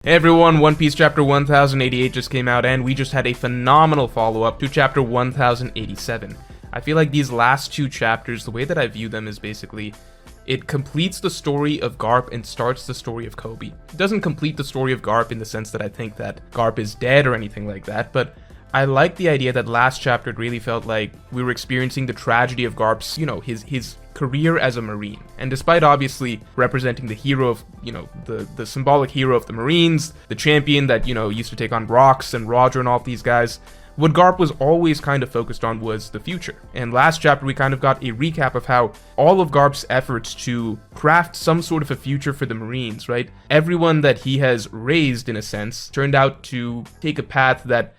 Hey everyone, One Piece chapter 1088 just came out and we just had a phenomenal follow-up to chapter 1087. I feel like these last two chapters, the way that I view them is basically, it completes the story of Garp and starts the story of Koby. It doesn't complete the story of Garp in the sense that I think that Garp is dead or anything like that, but I like the idea that last chapter it really felt like we were experiencing the tragedy of Garp's, his career as a Marine. And despite obviously representing the hero of, the symbolic hero of the Marines, the champion that, used to take on Rox and Roger and all of these guys, what Garp was always kind of focused on was the future. And last chapter we kind of got a recap of how all of Garp's efforts to craft some sort of a future for the Marines, right? Everyone that he has raised, in a sense, turned out to take a path that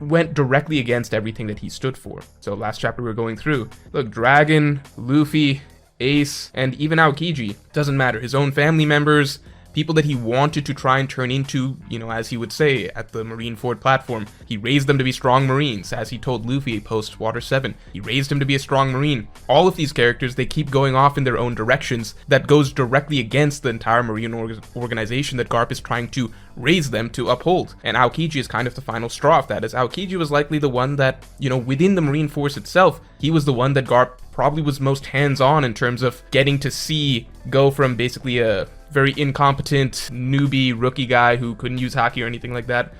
went directly against everything that he stood for. So last chapter we were going through, look, Dragon, Luffy, Ace, and even Aokiji, doesn't matter, his own family members, people that he wanted to try and turn into, as he would say at the Marineford platform, he raised them to be strong Marines, as he told Luffy post Water 7. He raised him to be a strong Marine. All of these characters, they keep going off in their own directions that goes directly against the entire Marine organization that Garp is trying to raise them to uphold. And Aokiji is kind of the final straw of that, as Aokiji was likely the one that, within the Marine Force itself, he was the one that Garp probably was most hands-on in terms of getting to see go from basically a very incompetent, newbie, rookie guy who couldn't use haki or anything like that,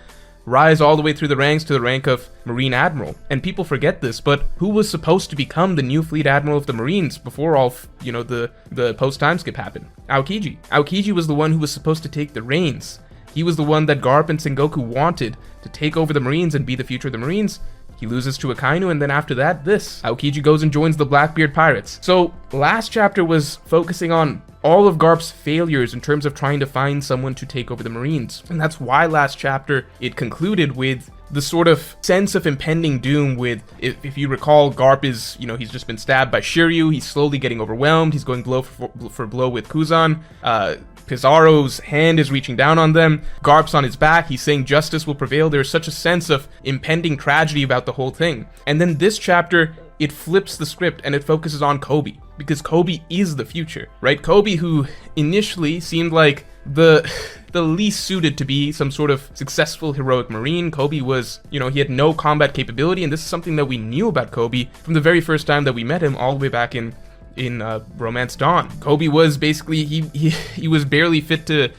rise all the way through the ranks to the rank of Marine Admiral. And people forget this, but who was supposed to become the new Fleet Admiral of the Marines before all, the post-time skip happened? Aokiji. Aokiji was the one who was supposed to take the reins. He was the one that Garp and Sengoku wanted to take over the Marines and be the future of the Marines. He loses to Akainu, and then after that, Aokiji goes and joins the Blackbeard Pirates. So, last chapter was focusing on all of Garp's failures in terms of trying to find someone to take over the Marines. And that's why last chapter, it concluded with the sort of sense of impending doom with, if you recall, Garp is, he's just been stabbed by Shiryu, he's slowly getting overwhelmed, he's going blow for blow with Kuzan, Pizarro's hand is reaching down on them, Garp's on his back, he's saying justice will prevail. There's such a sense of impending tragedy about the whole thing. And then this chapter, it flips the script and it focuses on Koby, because Koby is the future, right? Koby, who initially seemed like the least suited to be some sort of successful heroic Marine. Koby was, he had no combat capability, and this is something that we knew about Koby from the very first time that we met him all the way back in Romance Dawn. Koby was basically, he was barely fit to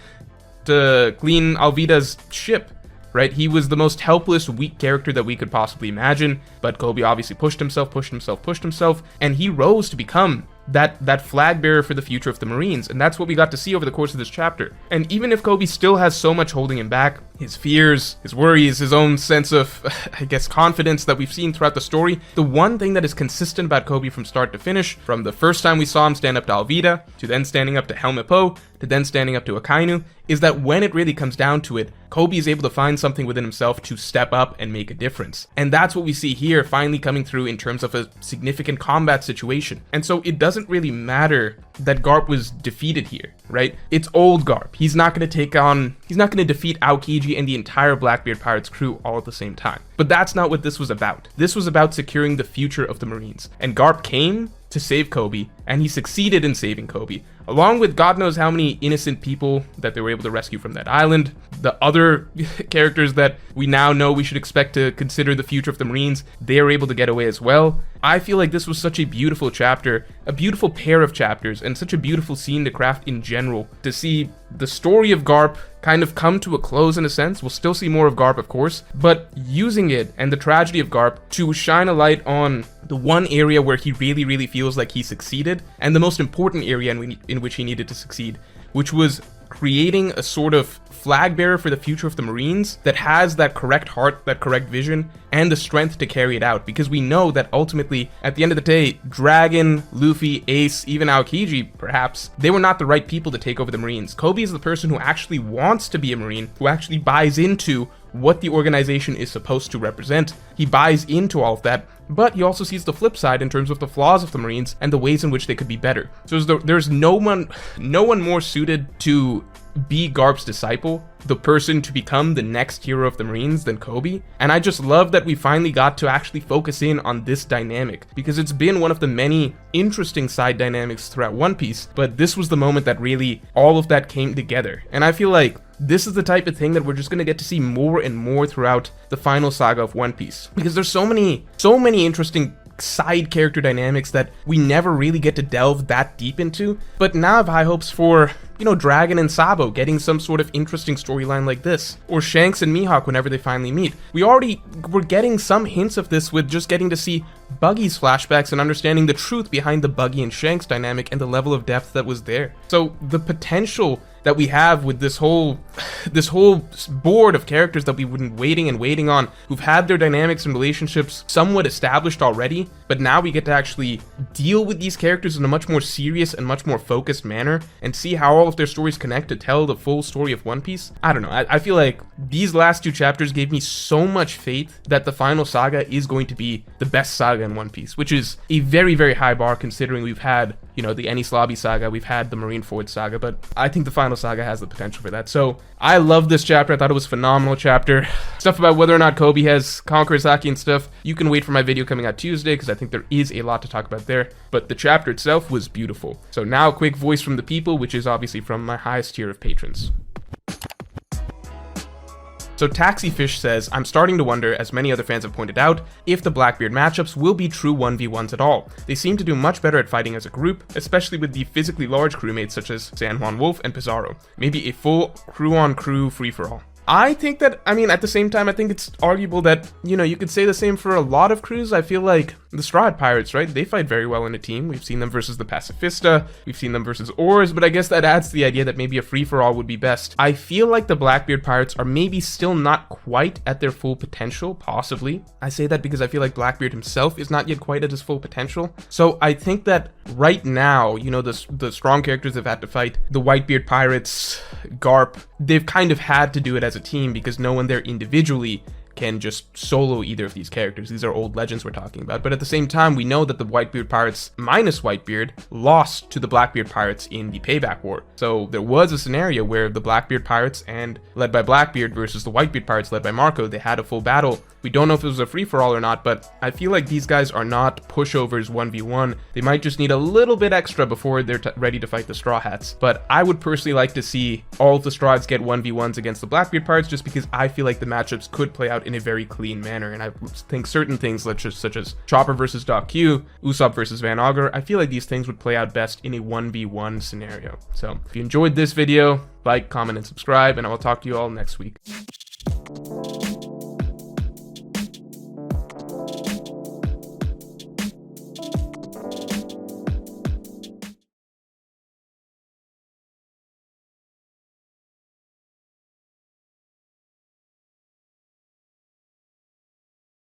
clean Alvida's ship, right? He was the most helpless, weak character that we could possibly imagine, but Koby obviously pushed himself, and he rose to become that flag bearer for the future of the Marines, and that's what we got to see over the course of this chapter. And even if Koby still has so much holding him back, his fears, his worries, his own sense of, confidence that we've seen throughout the story, the one thing that is consistent about Koby from start to finish, from the first time we saw him stand up to Alvida, to then standing up to Helmut Po, to then standing up to Akainu, is that when it really comes down to it, Koby is able to find something within himself to step up and make a difference. And that's what we see here finally coming through in terms of a significant combat situation. And so it doesn't really matter that Garp was defeated here, right? It's old Garp. He's not going to defeat Aokiji and the entire Blackbeard Pirates crew all at the same time. But that's not what this was about. This was about securing the future of the Marines. And Garp came to save Koby, and he succeeded in saving Koby, along with God knows how many innocent people that they were able to rescue from that island. The other characters that we now know we should expect to consider the future of the Marines, they are able to get away as well. I feel like this was such a beautiful chapter, a beautiful pair of chapters, and such a beautiful scene to craft in general. To see the story of Garp kind of come to a close in a sense. We'll still see more of Garp, of course, but using it and the tragedy of Garp to shine a light on the one area where he really, really feels like he succeeded, and the most important area in which he needed to succeed, which was creating a sort of flag bearer for the future of the Marines that has that correct heart, that correct vision, and the strength to carry it out. Because we know that ultimately, at the end of the day, Dragon, Luffy, Ace, even Aokiji, perhaps, they were not the right people to take over the Marines. Koby is the person who actually wants to be a Marine, who actually buys into what the organization is supposed to represent. He buys into all of that, but he also sees the flip side in terms of the flaws of the Marines and the ways in which they could be better. So there's no one more suited to be Garp's disciple, the person to become the next hero of the Marines, than Koby. And I just love that we finally got to actually focus in on this dynamic, because it's been one of the many interesting side dynamics throughout One Piece, but this was the moment that really all of that came together. And I feel like this is the type of thing that we're just going to get to see more and more throughout the final saga of One Piece, because there's so many interesting side character dynamics that we never really get to delve that deep into. But now I have high hopes for, you know, Dragon and Sabo getting some sort of interesting storyline like this, or Shanks and Mihawk whenever they finally meet. We're getting some hints of this with just getting to see Buggy's flashbacks and understanding the truth behind the Buggy and Shanks dynamic and the level of depth that was there. So the potential that we have with this whole board of characters that we've been waiting on, who've had their dynamics and relationships somewhat established already, but now we get to actually deal with these characters in a much more serious and much more focused manner and see how all of their stories connect to tell the full story of One Piece. I don't know, I feel like these last 2 chapters gave me so much faith that the final saga is going to be the best saga in One Piece, which is a very, very high bar considering we've had, you know, the Enies Lobby saga, we've had the Marineford saga, but I think the final saga has the potential for that. So I love this chapter. I thought it was a phenomenal chapter. Stuff about whether or not Koby has Conqueror's Haki and stuff, you can wait for my video coming out Tuesday, because I think there is a lot to talk about there, but the chapter itself was beautiful. So now a quick voice from the people, which is obviously from my highest tier of patrons. So Taxifish says, I'm starting to wonder, as many other fans have pointed out, if the Blackbeard matchups will be true 1v1s at all. They seem to do much better at fighting as a group, especially with the physically large crewmates such as San Juan Wolf and Pizarro. Maybe a full crew-on-crew free-for-all. I think that, I mean, at the same time, I think it's arguable that, you know, you could say the same for a lot of crews. I feel like the Straw Hat Pirates, right? They fight very well in a team. We've seen them versus the Pacifista, we've seen them versus Oars, but I guess that adds to the idea that maybe a free-for-all would be best. I feel like the Blackbeard Pirates are maybe still not quite at their full potential, possibly. I say that because I feel like Blackbeard himself is not yet quite at his full potential. So I think that right now, you know, the strong characters have had to fight, the Whitebeard Pirates, Garp, they've kind of had to do it as a team because no one there individually can just solo either of these characters. These are old legends we're talking about. But at the same time, we know that the Whitebeard Pirates minus Whitebeard lost to the Blackbeard Pirates in the Payback War. So there was a scenario where the Blackbeard Pirates, and led by Blackbeard, versus the Whitebeard Pirates led by Marco, they had a full battle. We don't know if it was a free-for-all or not, but I feel like these guys are not pushovers 1v1. They might just need a little bit extra before they're ready to fight the Straw Hats. But I would personally like to see all of the Straw Hats get 1v1s against the Blackbeard Pirates, just because I feel like the matchups could play out in a very clean manner. And I think certain things, such as Chopper versus Doc Q, Usopp versus Van Augur, I feel like these things would play out best in a 1v1 scenario. So if you enjoyed this video, like, comment, and subscribe, and I will talk to you all next week.